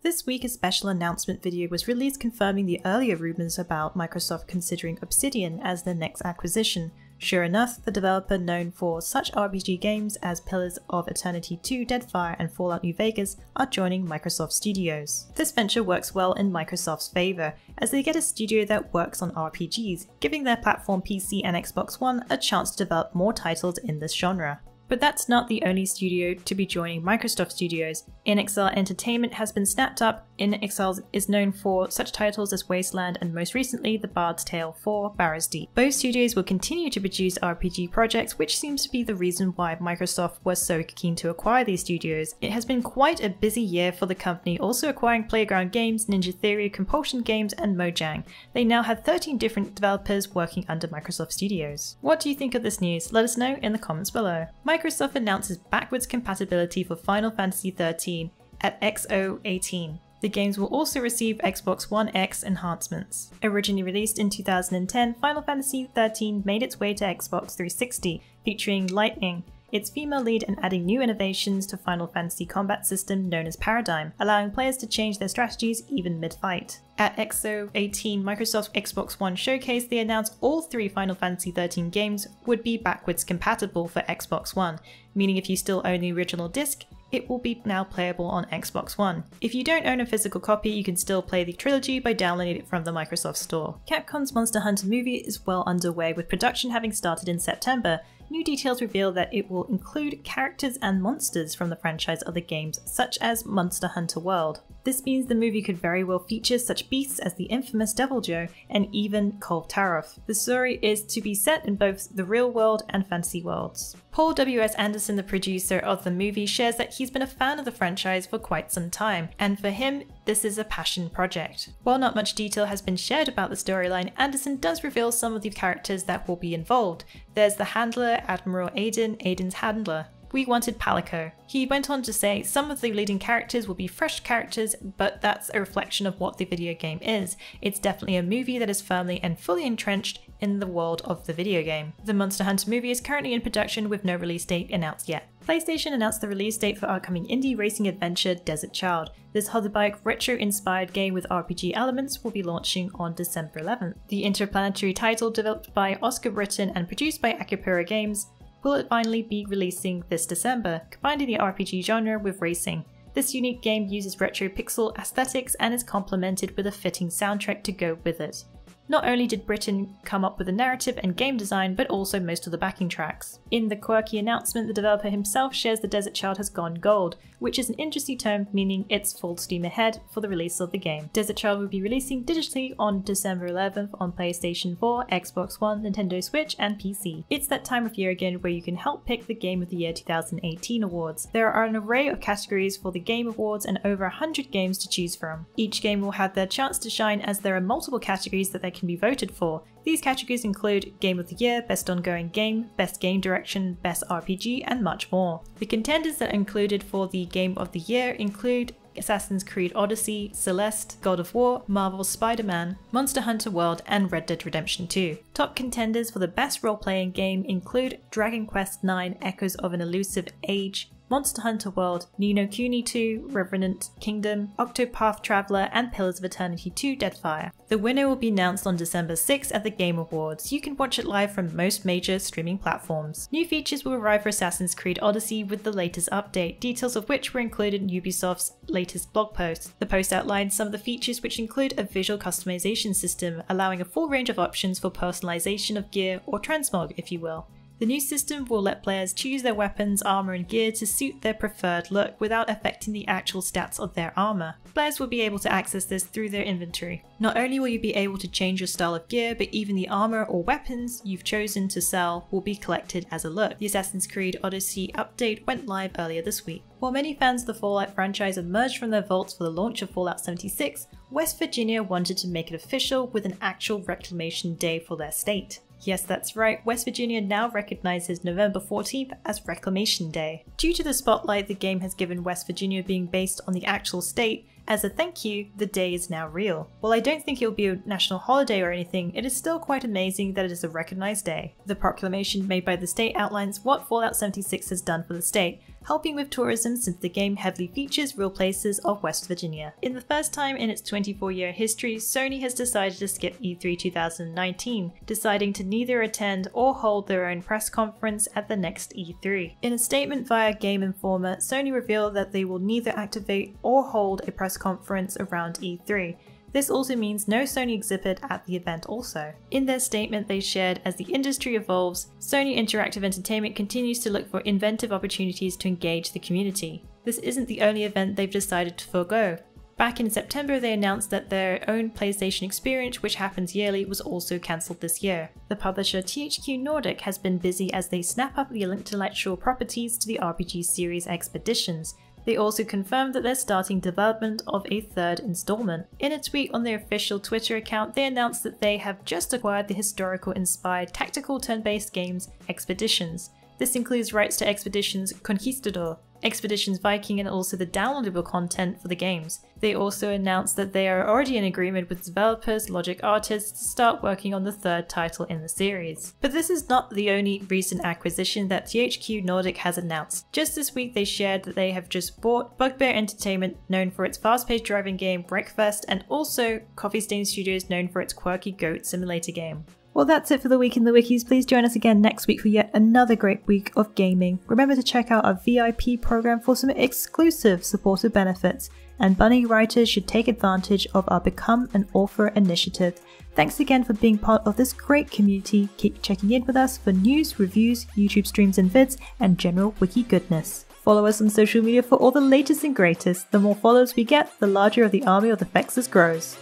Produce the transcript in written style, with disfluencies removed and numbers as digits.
This week a special announcement video was released confirming the earlier rumours about Microsoft considering Obsidian as their next acquisition. Sure enough, the developer known for such RPG games as Pillars of Eternity 2, Deadfire and Fallout New Vegas are joining Microsoft Studios. This venture works well in Microsoft's favour, as they get a studio that works on RPGs, giving their platform PC and Xbox One a chance to develop more titles in this genre. But that's not the only studio to be joining Microsoft Studios. InXile Entertainment has been snapped up. InXile is known for such titles as Wasteland and most recently The Bard's Tale 4 Barrows Deep. Both studios will continue to produce RPG projects, which seems to be the reason why Microsoft was so keen to acquire these studios. It has been quite a busy year for the company, also acquiring Playground Games, Ninja Theory, Compulsion Games and Mojang. They now have 13 different developers working under Microsoft Studios. What do you think of this news? Let us know in the comments below. Microsoft announces backwards compatibility for Final Fantasy XIII at XIII. The games will also receive Xbox One X enhancements. Originally released in 2010, Final Fantasy XIII made its way to Xbox 360, featuring Lightning, its female lead, and adding new innovations to Final Fantasy combat system known as Paradigm, allowing players to change their strategies even mid-fight. At XIII Microsoft Xbox One Showcase, they announced all 3 Final Fantasy XIII games would be backwards compatible for Xbox One, meaning if you still own the original disc, it will be now playable on Xbox One. If you don't own a physical copy, you can still play the trilogy by downloading it from the Microsoft Store. Capcom's Monster Hunter movie is well underway, with production having started in September. New details reveal that it will include characters and monsters from the franchise other games, such as Monster Hunter World. This means the movie could very well feature such beasts as the infamous Deviljho and even Kolv Taroth. The story is to be set in both the real world and fantasy worlds. Paul W.S. Anderson, the producer of the movie, shares that he's been a fan of the franchise for quite some time, and for him, this is a passion project. While not much detail has been shared about the storyline, Anderson does reveal some of the characters that will be involved. There's the handler, Admiral Aiden, Aiden's handler. We wanted Palico. He went on to say some of the leading characters will be fresh characters, but that's a reflection of what the video game is. It's definitely a movie that is firmly and fully entrenched in the world of the video game. The Monster Hunter movie is currently in production with no release date announced yet. PlayStation announced the release date for upcoming indie racing adventure Desert Child. This hoverbike retro-inspired game with RPG elements will be launching on December 11th. The interplanetary title, developed by Oscar Britton and produced by Akapura Games, will finally be releasing this December, combining the RPG genre with racing. This unique game uses retro pixel aesthetics and is complemented with a fitting soundtrack to go with it. Not only did Britton come up with the narrative and game design, but also most of the backing tracks. In the quirky announcement, the developer himself shares the Desert Child has gone gold, which is an industry term meaning it's full steam ahead for the release of the game. Desert Child will be releasing digitally on December 11th on PlayStation 4, Xbox One, Nintendo Switch and PC. It's that time of year again where you can help pick the Game of the Year 2018 awards. There are an array of categories for the Game Awards and over 100 games to choose from. Each game will have their chance to shine, as there are multiple categories that they can be voted for. These categories include Game of the Year, Best Ongoing Game, Best Game Direction, Best RPG, and much more. The contenders that are included for the Game of the Year include Assassin's Creed Odyssey, Celeste, God of War, Marvel's Spider-Man, Monster Hunter World, and Red Dead Redemption 2. Top contenders for the best role-playing game include Dragon Quest IX Echoes of an Elusive Age, Monster Hunter World, Ni no Kuni 2, Revenant Kingdom, Octopath Traveler, and Pillars of Eternity 2 Deadfire. The winner will be announced on December 6th at the Game Awards. You can watch it live from most major streaming platforms. New features will arrive for Assassin's Creed Odyssey with the latest update, details of which were included in Ubisoft's latest blog post. The post outlines some of the features, which include a visual customization system, allowing a full range of options for personalization of gear, or transmog if you will. The new system will let players choose their weapons, armor and gear to suit their preferred look without affecting the actual stats of their armor. Players will be able to access this through their inventory. Not only will you be able to change your style of gear, but even the armor or weapons you've chosen to sell will be collected as a look. The Assassin's Creed Odyssey update went live earlier this week. While many fans of the Fallout franchise emerged from their vaults for the launch of Fallout 76, West Virginia wanted to make it official with an actual reclamation day for their state. Yes, that's right, West Virginia now recognizes November 14th as Reclamation Day. Due to the spotlight the game has given West Virginia being based on the actual state, As a thank you, the day is now real. While I don't think it will be a national holiday or anything, it is still quite amazing that it is a recognised day. The proclamation made by the state outlines what Fallout 76 has done for the state, helping with tourism since the game heavily features real places of West Virginia. In the first time in its 24-year history, Sony has decided to skip E3 2019, deciding to neither attend or hold their own press conference at the next E3. In a statement via Game Informer, Sony revealed that they will neither activate or hold a press conference around E3. This also means no Sony exhibit at the event also. In their statement they shared, as the industry evolves, Sony Interactive Entertainment continues to look for inventive opportunities to engage the community. This isn't the only event they've decided to forego. Back in September they announced that their own PlayStation experience, which happens yearly, was also cancelled this year. The publisher THQ Nordic has been busy as they snap up the intellectual properties to the RPG series Expeditions. They also confirmed that they're starting development of a third installment. In a tweet on their official Twitter account, they announced that they have just acquired the historical-inspired tactical turn-based games Expeditions. This includes rights to Expeditions Conquistador, Expeditions Viking, and also the downloadable content for the games. They also announced that they are already in agreement with developers Logic Artists to start working on the third title in the series. But this is not the only recent acquisition that THQ Nordic has announced. Just this week they shared that they have just bought Bugbear Entertainment, known for its fast-paced driving game Breakfast, and also Coffee Stain Studios, known for its quirky goat simulator game. Well, that's it for the Week in the Wikis. Please join us again next week for yet another great week of gaming. Remember to check out our VIP program for some exclusive supporter benefits, and budding writers should take advantage of our Become an Author initiative. Thanks again for being part of this great community. Keep checking in with us for news, reviews, YouTube streams and vids, and general wiki goodness. Follow us on social media for all the latest and greatest. The more followers we get, the larger of the army of the Fexers grows.